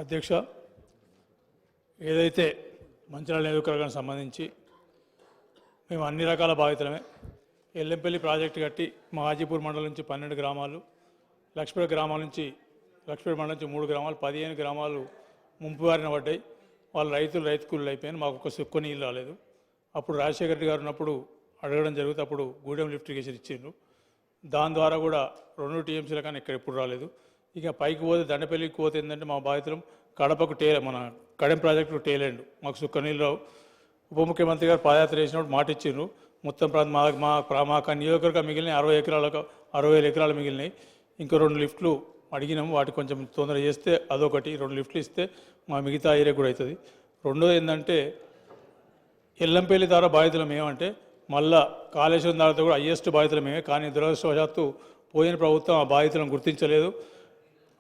అధ్యక్ష, ఏదైతే మంచిర్యాల నియోజకవర్గానికి సంబంధించి మేము అన్ని రకాల బాధితులమే. ఎల్లంపల్లి ప్రాజెక్టు కట్టి మా హాజీపూర్ మండలం నుంచి 12 గ్రామాలు, లక్ష్మీపేట గ్రామాల నుంచి లక్ష్మీపేట మండలం నుంచి 3 గ్రామాలు, 15 గ్రామాలు ముంపు బారిన పడ్డాయి. వాళ్ళ రైతు కూలీలు అయిపోయారు. మాకు ఒక సుక్క నీళ్ళు రాలేదు. అప్పుడు రాజశేఖర రెడ్డి గారు ఉన్నప్పుడు అడగడం జరిగితే అప్పుడు గూడెం లిఫ్ట్ ఇరిగేషన్ ఇచ్చిండ్రు. దాని ద్వారా కూడా 2 టీఎంసీల కానీ ఇక్కడ ఎప్పుడు రాలేదు. ఇక పైకి పోతే దండపల్లికి పోతే ఏంటంటే మా బాధితులం కడపకు మన కడెం ప్రాజెక్టు టేలెండ్ మాకు సుక్క నీళ్ళు రావు. ఉప ముఖ్యమంత్రి గారు పాదయాత్ర చేసినప్పుడు మాట ఇచ్చిండ్రు. మొత్తం మా నియోజకవర్గం మిగిలిన 60,000 ఎకరాలు మిగిలినాయి. ఇంకో 2 లిఫ్ట్లు అడిగినాము. వాటికి కొంచెం తొందర చేస్తే అదొకటి, 2 లిఫ్ట్లు ఇస్తే మా మిగతా ఏరియా కూడా అవుతుంది. రెండోది ఏంటంటే ఎల్లంపల్లి ద్వారా బాధితులం ఏమంటే మళ్ళా కాళేశ్వరం ద్వారా కూడా హయ్యెస్ట్ బాధితులమే. కానీ దురదృష్టవశాత్తు పోయిన ప్రభుత్వం ఆ బాధితులను గుర్తించలేదు.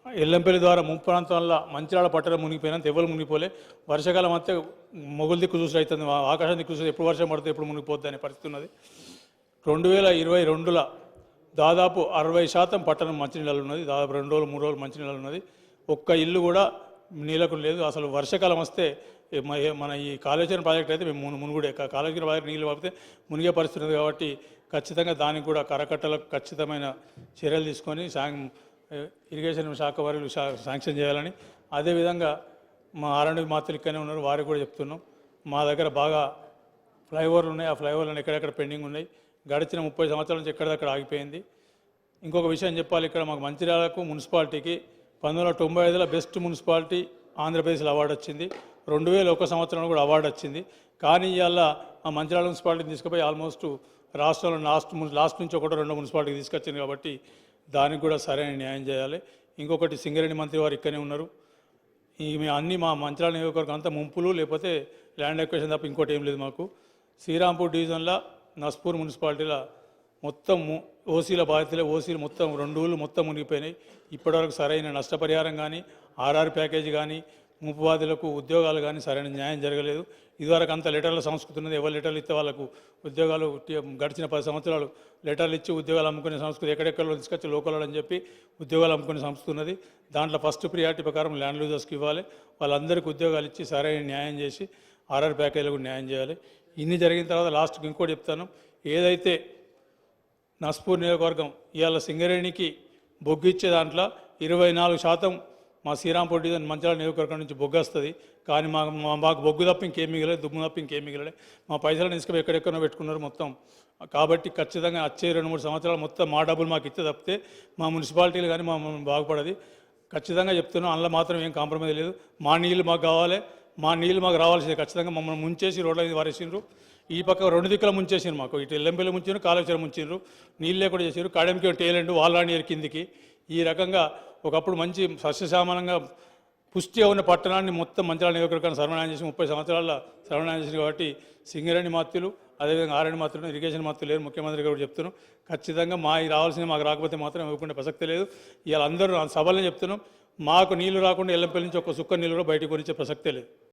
ఎల్లంపల్లి ద్వారా ముంపు ప్రాంతాల్లో మంచిర్యాల పట్టణం మునిగిపోయినంత ఎవరు మునిగిపోలే. వర్షాకాలం అంతే మొగులు దిక్కు చూసి అవుతుంది, ఆకాశం దిక్కు చూసి ఎప్పుడు వర్షం పడితే ఎప్పుడు మునిగిపోద్ది అనే పరిస్థితి ఉన్నది. 2022లో దాదాపు 60% పట్టణం మంచినీళ్ళు ఉన్నది. దాదాపు 2 రోజులు 3 రోజులు మంచినీళ్ళు ఉన్నది. ఒక్క ఇల్లు కూడా నీళ్ళకు లేదు. అసలు వర్షాకాలం వస్తే మన ఈ కాళేశ్వరం ప్రాజెక్ట్ అయితే మేము మునుగుడే కాళేశ్వరం ప్రాజెక్ట్ నీళ్ళు పడితే మునిగే పరిస్థితి ఉంది. కాబట్టి ఖచ్చితంగా దానికి కూడా కరకట్టలకు ఖచ్చితమైన చర్యలు తీసుకొని ఇరిగేషన్ శాఖ వారు శాంక్షన్ చేయాలని, అదేవిధంగా మా ఆర్ఎండ్బి మాత్రులు ఇక్కడనే ఉన్నారు, వారికి కూడా చెప్తున్నాం. మా దగ్గర బాగా ఫ్లైఓవర్లు ఉన్నాయి. ఆ ఫ్లైఓవర్లను ఎక్కడెక్కడ పెండింగ్ ఉన్నాయి. గడిచిన 30 సంవత్సరాల నుంచి ఎక్కడెక్కడ ఆగిపోయింది. ఇంకొక విషయం చెప్పాలి, ఇక్కడ మాకు మంచిర్యాలకు మున్సిపాలిటీకి 1995లో బెస్ట్ మున్సిపాలిటీ ఆంధ్రప్రదేశ్లో అవార్డు వచ్చింది. 2001 సంవత్సరంలో కూడా అవార్డు వచ్చింది. కానీ ఇవాళ ఆ మంచిర్యాల మున్సిపాలిటీని తీసుకుపోయి ఆల్మోస్ట్ రాష్ట్రంలో లాస్ట్ నుంచి 1-2 మున్సిపాలిటీకి తీసుకొచ్చింది. కాబట్టి దానికి కూడా సరైన న్యాయం చేయాలి. ఇంకొకటి సింగరేణి మంత్రి వారు ఇక్కడనే ఉన్నారు. అన్నీ మా మంచిర్యాల నియోజకవర్గం అంతా ముంపులు లేకపోతే ల్యాండ్ ఎక్వేషన్ తప్ప ఇంకోటి ఏం లేదు మాకు. శ్రీరాంపూర్ డివిజన్లో నస్పూర్ మున్సిపాలిటీలో మొత్తం ఓసీల బాధితులే. ఓసీలు మొత్తం 2 ఊళ్ళు మొత్తం మునిగిపోయినాయి. ఇప్పటివరకు సరైన నష్టపరిహారం కానీ ఆర్ఆర్ ప్యాకేజీ కానీ ముంపు బాధితులకు ఉద్యోగాలు కానీ సరైన న్యాయం జరగలేదు. ఇదివరకు అంత లెటర్ల సంస్కృతి ఉన్నది. ఎవరు లెటర్లు ఇస్తే వాళ్ళకు ఉద్యోగాలు గడిచిన 10 సంవత్సరాలు లెటర్లు ఇచ్చి ఉద్యోగాలు అమ్ముకునే సంస్కృతి ఎక్కడెక్కడో తీసుకొచ్చి లోకల్ అని చెప్పి ఉద్యోగాలు అమ్ముకునే సంస్కృతి ఉన్నది. దాంట్లో ఫస్ట్ ప్రియారిటీ ప్రకారం ల్యాండ్ యూజర్స్కి ఇవ్వాలి. వాళ్ళందరికీ ఉద్యోగాలు ఇచ్చి సరైన న్యాయం చేసి ఆర్ఆర్ ప్యాకేజీలకు న్యాయం చేయాలి. ఇన్ని జరిగిన తర్వాత లాస్ట్కి ఇంకోటి చెప్తాను. ఏదైతే నస్పూర్ నియోజకవర్గం ఇవాళ సింగరేణికి బొగ్గు ఇచ్చే దాంట్లో 24% మా శ్రీరాంపూర్ డివిజన్ మంచిర్యాల నియోజకవర్గం నుంచి బొగ్గు వస్తుంది. కానీ మాకు బొగ్గు తప్ప ఇంకేం మిగలేదు, దుమ్ము తప్ప ఇంకేం మిగలే. మా పైసలను తీసుకుని ఎక్కడెక్కడో పెట్టుకున్నారు మొత్తం. కాబట్టి ఖచ్చితంగా వచ్చే 2-3 సంవత్సరాలు మొత్తం మా డబ్బులు మాకు ఇస్తే తప్పితే మా మున్సిపాలిటీలు కానీ బాగుపడది. ఖచ్చితంగా చెప్తున్నాం, అందులో మాత్రం ఏం కాంప్రమైజ్ లేదు. మా నీళ్ళు మాకు కావాలి, మా నీళ్ళు మాకు రావాల్సిందే. ఖచ్చితంగా మమ్మల్ని ముంచేసి రోడ్ల మీద వారేసిండ్రు. ఈ పక్క 2 దిక్కుల ముంచేసిండ్రు. మాకు ఇటు ఎల్లంపల్లి ముంచారు, కాళేశ్వరం ముంచిండ్రు, నీళ్ళే కూడా చేసారు. కడెంకి టేలెంట్ వాళ్ళ కిందికి ఈ రకంగా ఒకప్పుడు మంచి సస్యశ్యామలంగా పుష్టిగా ఉన్న పట్టణాన్ని మొత్తం మంచిర్యాల నియోజకవర్గాన్ని సర్వనాశనం చేసి 30 సంవత్సరాల సర్వనాశనం చేసింది. కాబట్టి సింగరేణి మాత్రులు అదేవిధంగా ఆర్ఎండ్బి మాత్రులు ఇరిగేషన్ మాత్రులు లేరు. ముఖ్యమంత్రి గారు చెప్తున్నాం, ఖచ్చితంగా రావాల్సింది మాకు రాకపోతే మాత్రం ఇవ్వకుండా ప్రసక్తి లేదు. ఇవాళ అందరూ సభలనే చెప్తున్నాం, మాకు నీళ్లు రాకుండా ఎల్లంపల్లి నుంచి ఒక సుక్క నీళ్ళు కూడా బయటకు కొనిచ్చే ప్రసక్తే లేదు.